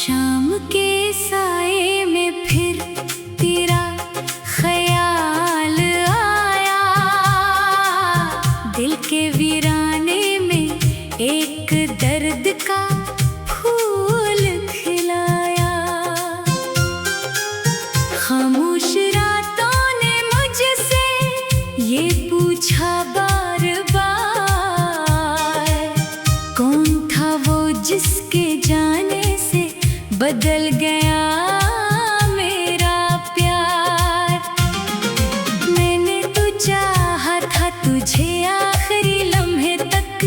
शाम के साए में फिर तेरा ख्याल आया, दिल के वीराने में एक दर्द का फूल खिलाया। खामोश रातों ने मुझसे ये पूछा बार बार, कौन था वो जिसके जाने से बदल गया मेरा प्यार। मैंने तो चाहा था तुझे आखिरी लम्हे तक,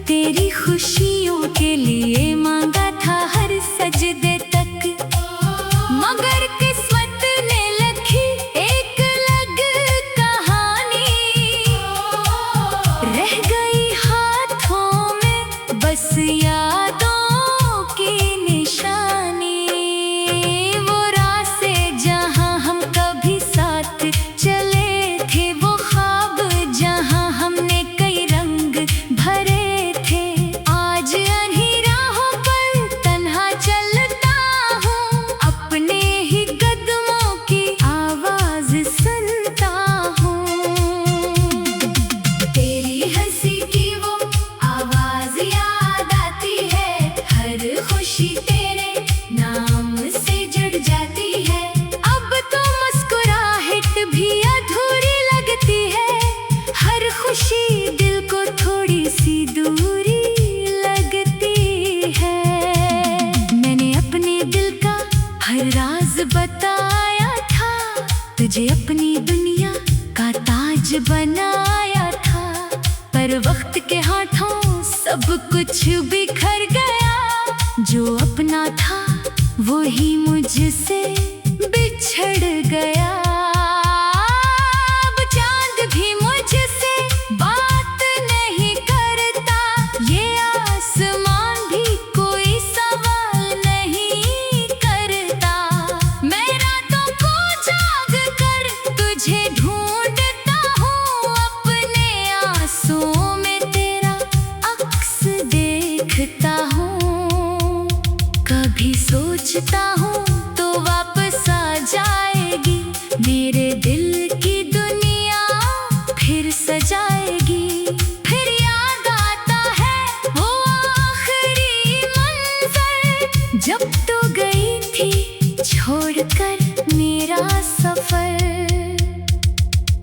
तेरी खुशियों के लिए मांगा था हर सजदे तक, मगर किस्मत ने लिखी एक अलग कहानी, रह गई हाथों में बस यादों की निशानी। वो रास्ते जहां हम कभी साथ चले थे, वो ख्वाब जहां हमने कई रंग भरे थे, आज अन्ही राहों पर तन्हा चलता हूँ, अपने ही कदमों की आवाज सुनता हूँ। तेरी हंसी की वो आवाज याद आती है, हर खुशी तेरे नाम से जुड़ जाती है। अब तो मुस्कुराहट भी अधूरी लगती है, हर खुशी दिल को थोड़ी सी दूरी लगती है। मैंने अपने दिल का हर राज बताया था, तुझे अपनी दुनिया का ताज बनाया था, पर वक्त के हाथों सब कुछ बिखर गया, जो अपना था वो ही मुझसे बिछड़ गया। अब चांद भी मुझसे बात नहीं करता, ये आसमान भी कोई सवाल नहीं करता, मैं रातों को जाग कर तुझे ढूंढता हूँ, अपने आंसुओं में तेरा अक्स देखता हूँ। कभी सोचता हूँ तो वापस आ जाएगी, मेरे दिल की दुनिया फिर सजाएगी। फिर याद आता है वो आखिरी मंजर, जब तू गई थी छोड़कर मेरा सफर।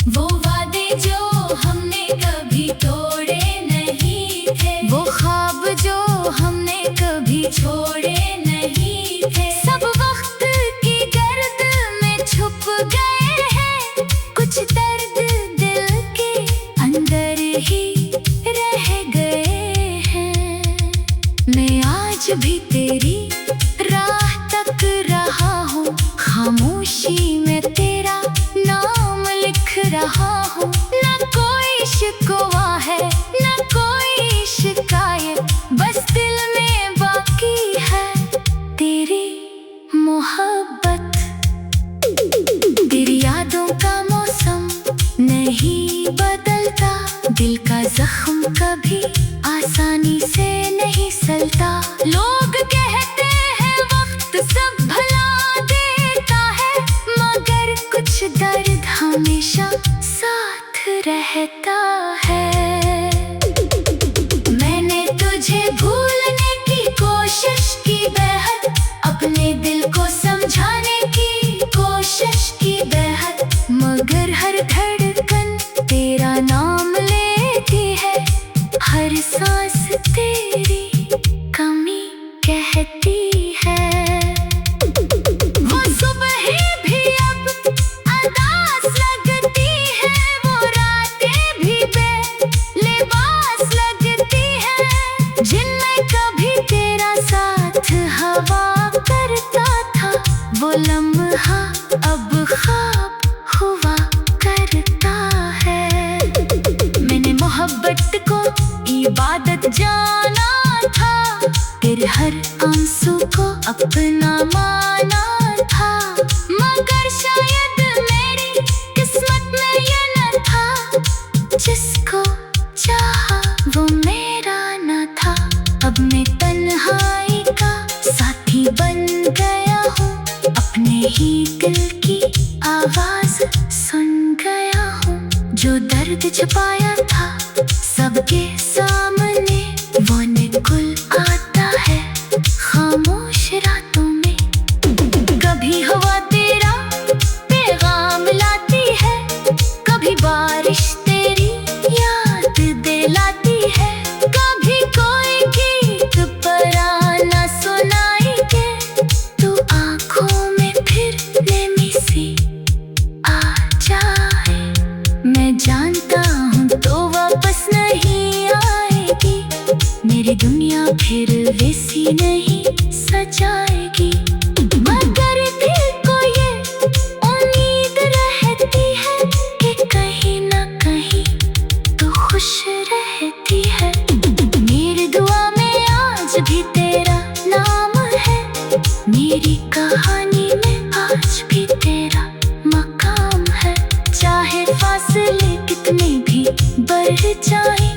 वो वादे जो हमने कभी तोड़े नहीं थे, वो ख्वाब जो हमने कभी छोड़े नहीं थे, सब वक्त की गर्द में छुप गए हैं, कुछ दर्द दिल के अंदर ही रह गए हैं। मैं आज भी तेरी राह तक रहा हूँ, खामोशी में तेरा नाम लिख रहा हूँ, ना कोई शिकवा है ना कोई शिकायत, बस दिल में बाकी है तेरी मोहब्बत। तेरी यादों का मौसम नहीं बदलता, दिल का जख्म कभी आसानी से नहीं सलता। लोग कहते हैं वक्त सब भुला देता है, मगर कुछ दर्द हमेशा साथ रहता है। मैंने तुझे भूलने की कोशिश की बेहद, अपने दिल को समझाने की कोशिश की बेहद, मगर हर धड़कन तेरा नाम लेती है, हर सांस तेरी कमी कहती है। वो सुबह भी अब अदास लगती है, वो रातें भी बेलिबास लगती है, जिनमें कभी तेरा साथ हवा करता था, वो लम्हा अब ख्वाब हुआ करता है। मैंने मोहब्बत को इबादत जाना था, फिर हर आंसू को अपना माना था, मगर शायद मेरी किस्मत में ये न था, जिसको चाहा वो मेरा न था। अब मैं तन्हाई का साथी बन ही दिल की आवाज सुन गया हूँ। जो दर्द छुपाया था सबके सामने, वो निकल आता है खामोश रातों में। कभी हवा तेरा पैगाम लाती है, कभी बारिश तेरी याद दिलाती है, कभी कोई गीत पराना सुनाई दे तो आँखों में फिर नमी सी आ जाए। मैं जानता हूँ तो वापस नहीं आएगी, मेरी दुनिया फिर वैसी नहीं सजाएगी। मगर दिल को ये उम्मीद रहती है कि कहीं ना कहीं तो खुश रहती है। मेरी दुआ में आज भी तेरा नाम है, मेरी कहानी में आज भी तेरा मकाम है। चाहे फासले कितने भी बढ़ जाए,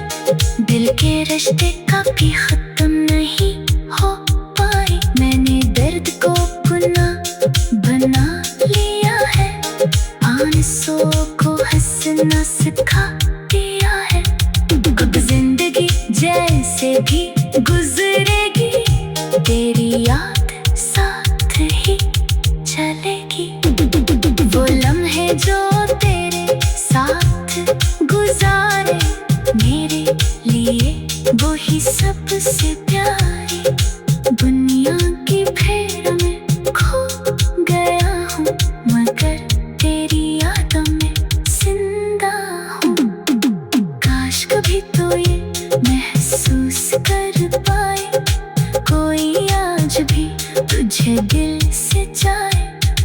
दिल के रिश्ते कभी खत्म नहीं हो पाए। मैंने दर्द को गुनाह बना लिया है, आंसुओं को हंसना सिखा दिया है। अब जिंदगी जैसे भी गुजरेगी, तेरी याद साथ ही चलेगी। वो लम्हे जो तेरे साथ गुजारे मेरे लिए, वो ही सबसे प्यारी। दुनिया की भीड़ में खो गया हूँ, मगर तेरी यादों में जिंदा हूँ। काश कभी तो ये महसूस कर पाए, कोई आज भी तुझे दिल से जाए।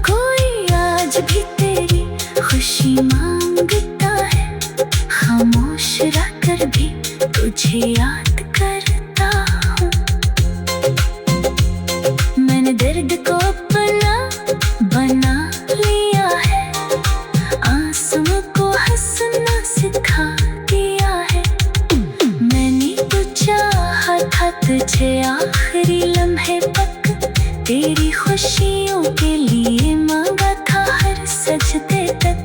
कोई आज भी तेरी खुशी मांगता है, खामोश रहकर भी तुझे याद करता हूँ। मैंने दर्द को अपना बना लिया है, आंसुओं को हंसना सिखा दिया है। मैंने तो चाहा था तुझे आखिरी लम्हे तक, तेरी खुशियों के लिए मांगा था हर सजदे तक।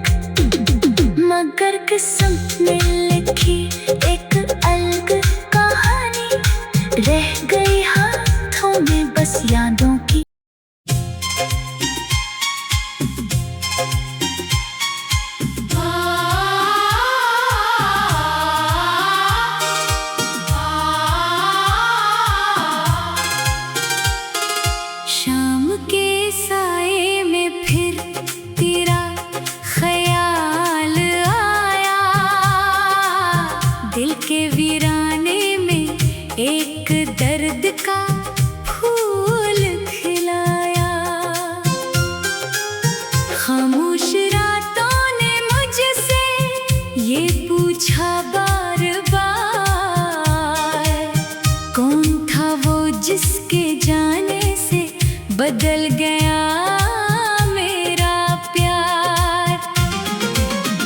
मगर किस्मत में लिखी एक अलग कहानी रह गई हाथों में बस यादों की। शाम के साए में फिर तेरा ख्याल आया, दिल के वीराने में एक दर्द का फूल खिलाया। खामोश रातों ने मुझसे ये पूछा बार बार, कौन था वो जिसके जाने से बदल गया मेरा प्यार।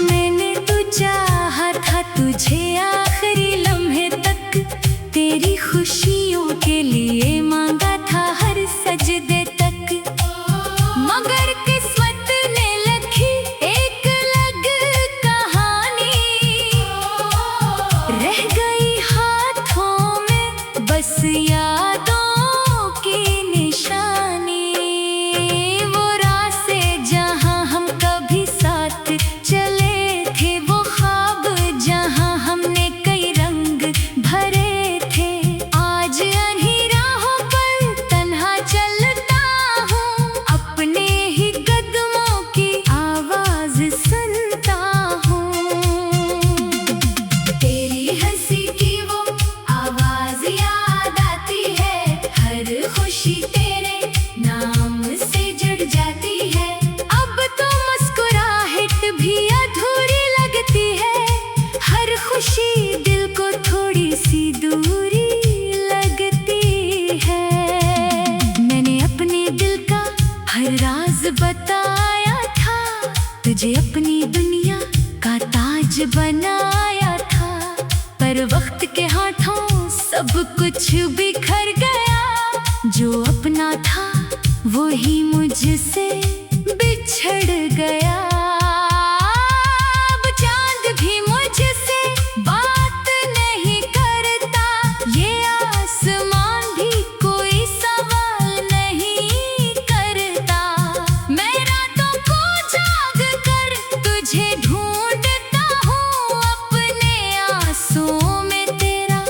मैंने तो चाहा था तुझे आखिरी लम्हे तक, तेरी खुशियों के लिए मांगा था हर सजदे तक। मगर किस्मत ने लिखी एक अलग कहानी, रह गई हाथों में बस यादों की निशानी। वो रास्ते जहाँ हम कभी साथ चले थे, वो ख्वाब जहाँ हमने कई रंग भरे थे। आज इन्हीं राहों पर तन्हा चलता हूँ, अपने ही कदमों की आवाज सुनता हूँ। तेरी हंसी की वो आवाज याद आती है, हर खुशी तेरे नाम से जुड़ जाती है। अब तो मुस्कुराहट भी अधूरी लगती है, हर खुशी दिल को थोड़ी सी दूरी लगती है। मैंने अपने दिल का हर राज बताया था, तुझे अपनी दुनिया का ताज बनाया था। पर वक्त के हाथों सब कुछ बिखर गया, जो अपना था वो ही मुझसे बिछड़ गया। अब चांद भी मुझसे बात नहीं करता, ये आसमान भी कोई सवाल नहीं करता। मैं रातों को जाग कर तुझे ढूंढता हूँ, अपने आंसुओं में तेरा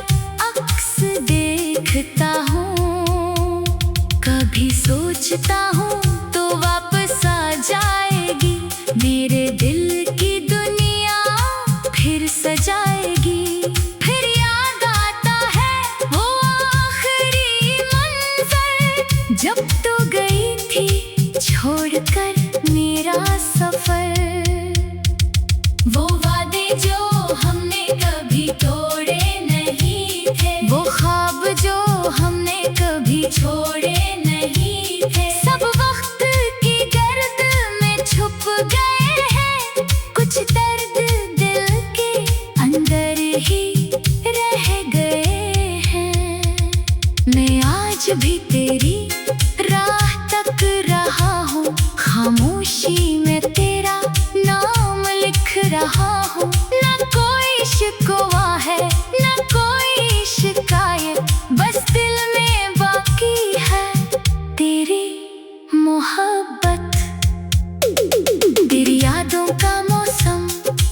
अक्स देखता हूँ। कभी सोचता हूँ तो वापस आ जाएगी, मेरे दिल की दुनिया फिर सजाएगी। फिर याद आता है वो आखिरी मंजर, जब तू गई थी छोड़कर मेरा सफर। वो वादे जो हमने कभी तोड़े नहीं थे, वो ख्वाब जो हमने कभी छोड़े नहीं थे, सब वक्त की गर्द में छुप गए हैं। कुछ दर्द दिल के अंदर ही रह गए हैं। मैं आज भी तेरी राह तक रहा हूँ, खामोशी में तेरा नाम लिख रहा हूँ। न कोई शिकवा है न कोई शिकायत, बस दिल में बाकी है तेरी मोहब्बत। तेरी यादों का मौसम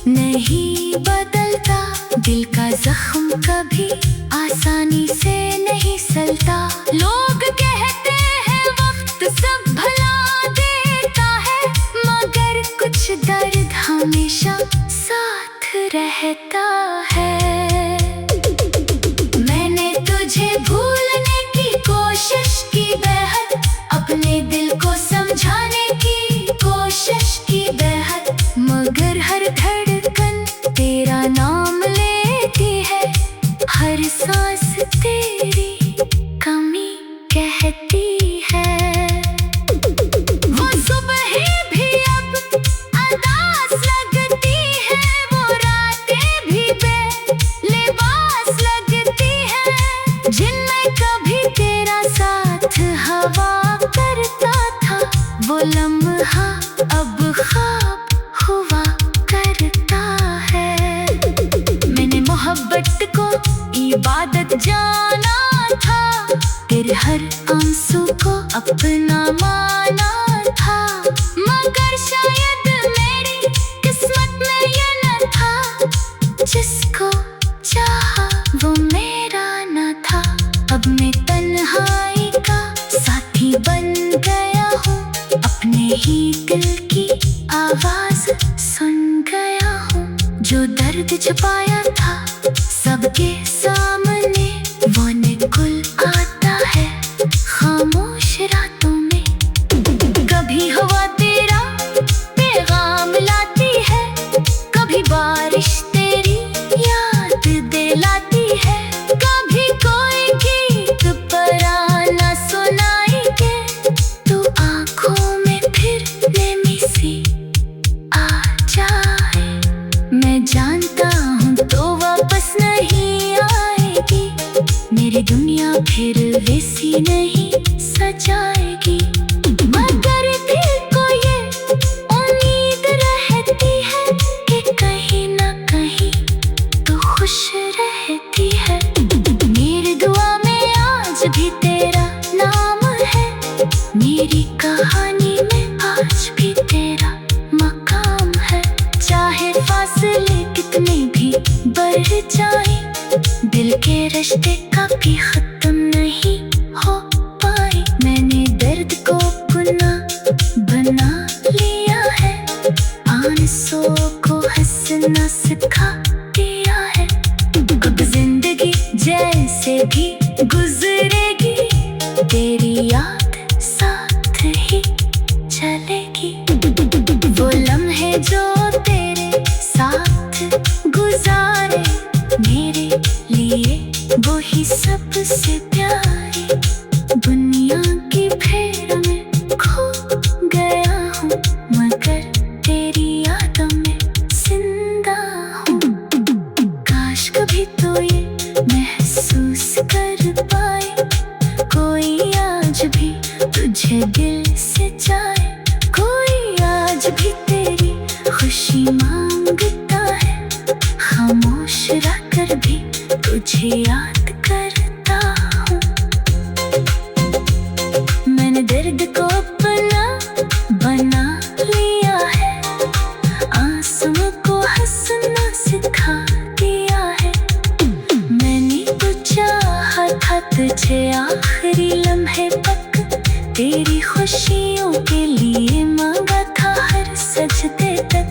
नहीं बदलता, दिल का जख्म कभी आसानी से नहीं सलता। लोग कहते हैं वक्त सब भुला देता है, मगर कुछ दर्द हमेशा साथ रहता है। मैंने तुझे भूलने की कोशिश की बेहद, अपने दिल को समझाने की कोशिश की बेहद, मगर हर धड़कन तेरा नाम लेती है, हर सांस तेरी कमी कहती है। वो सुबह भी अब अदास लगती है, वो रातें भी बेलिबास लगती है, जिनमें कभी तेरा साथ हवा करता था, वो लम्हा अब ख्वाब हुआ करता है। मैंने मोहब्बत को इबादत जाना था, तेरे हर आंसू को अपना माना था, मगर शायद मेरी किस्मत में ये न था, जिसको चाहा वो मेरा न था। अब मैं तन्हाई का साथी बन गया हूँ, अपने ही दिल की आवाज सुन गया हूँ। जो दर्द छुपाया था सबके सामने, वो निकल आता है खामोश रातों में। कभी हवा तेरा पैगाम लाती है, कभी बारिश तेरी याद दिलाती है, कभी कोई गीत पराना सुनाई दे, तो आँखों में फिर नमी सी आ जाए। मैं जानता हूँ तो वापस नहीं आएगी, मेरी दुनिया फिर वैसी नहीं सजाएगी, मगर दिल को ये उम्मीद रहती है कि कहीं ना कहीं तो खुश रहती है। मेरी दुआ में आज भी तेरा नाम है, मेरी कहानी में आज भी तेरा मकाम है। चाहे फासले कितने भी बढ़ जाए, दिल के रिश्ते कभी खत्म नहीं हो पाए। मैंने दर्द को गुनाह बना लिया है, आंसुओं को हंसना सिखा दिया है। अब जिंदगी जैसे भी गुजरेगी, तेरी याद साथ ही चलेगी। वो लम्हे जो तेरे साथ गुजारे, मेरे लिए वो ही सबसे प्यारे। दुनिया की भीड़ में खो गया हूँ, मगर तेरी यादों में जिंदा हूँ। काश कभी तो ये महसूस कर पाए, कोई आज भी तुझे दिल से चाहे, कोई आज तुझे याद करता हूँ। मैंने दर्द को अपना बना लिया है, आंसुओं को हंसना सिखा दिया है। मैंने तो चाहा था तुझे आखिरी लम्हे तक, तेरी खुशियों के लिए मांगा था हर सजदे तक।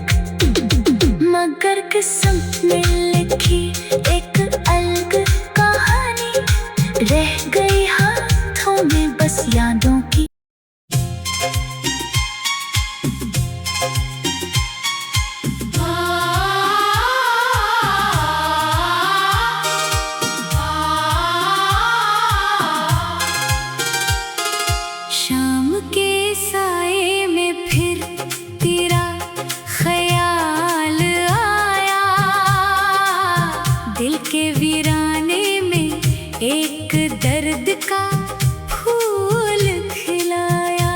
मगर किस्मत ने लिखी एक अलग कहानी, रह गई हाथों में बस यादों की। शाम के साए में फिर तेरा ख्याल आया, दिल के वीराने में एक दर्द का फूल खिलाया।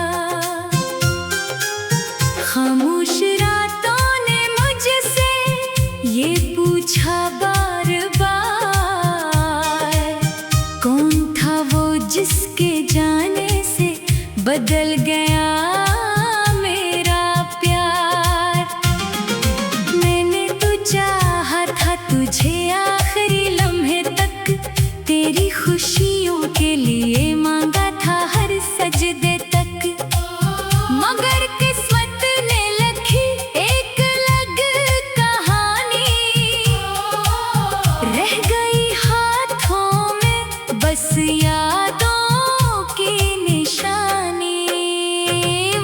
खामोश रातों ने मुझसे ये पूछा बार बार, कौन था वो जिसके जाने से बदल गया मेरा प्यार। मैंने तो चाहा था तुझे आखिरी लम्हे तक, तेरी खुशियों के लिए मांगा था हर सजदे तक। मगर किस्मत ने लिखी एक अलग कहानी, रह गई हाथों में बस यादों की निशानी।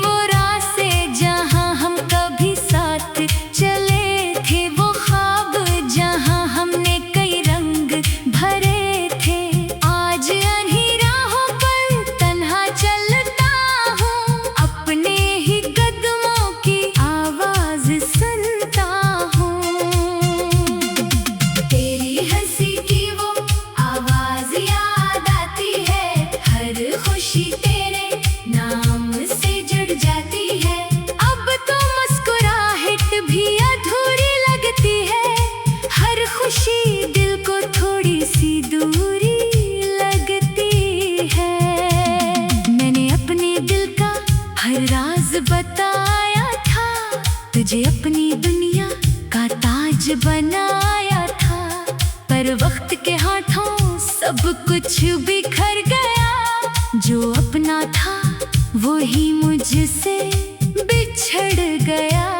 वो रास्ते जहां हम कभी साथ चले थे, वो ख्वाब जहां हमने कई रंग भरे थे। आज अन्ही राहों पर तन्हा चलता हूँ, अपने ही कदमों की आवाज सुनता हूँ। तेरी हंसी की वो आवाज याद आती है, हर खुशी तेरे नाम से जुड़ जाती है। अब तो मुस्कुराहट भी अधूरी लगती है, हर खुशी दिल को थोड़ी सी दूरी लगती है। मैंने अपने दिल का हर राज बताया था, तुझे अपनी दुनिया का ताज बनाया था। पर वक्त के हाथों सब कुछ बिखर गया, जो अपना था वो ही मुझसे बिछड़ गया।